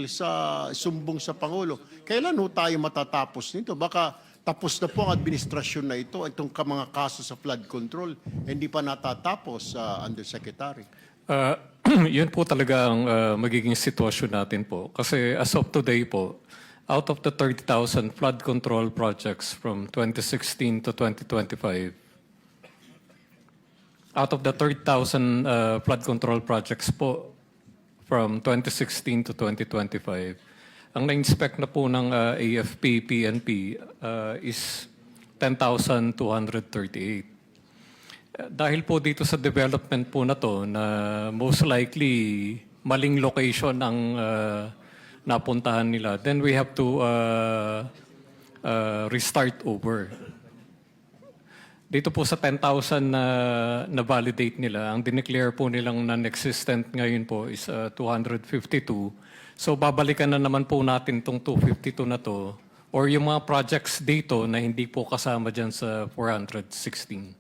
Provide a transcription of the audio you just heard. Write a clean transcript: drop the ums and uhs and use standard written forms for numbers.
sa sumbong sa Pangulo. Kailan ho tayo matatapos nito? Baka tapos na po ang administrasyon na ito, itong mga kaso sa flood control, hindi pa natatapos, Undersecretary. Yun po talaga ang magiging sitwasyon natin po. Kasi as of today po, out of the 30,000 flood control projects from 2016 to 2025, out of the 30,000 flood control projects po from 2016 to 2025, ang na-inspect na po ng AFP, PNP is 10,238. Dahil po dito sa development po na to na most likely maling location ang napuntahan nila, then we have to restart over. Dito po sa 10,000 na validate nila, ang dineclare po nilang non-existent ngayon po is 252. So babalikan na naman po natin itong 252 na to or yung mga projects dito na hindi po kasama dyan sa 416.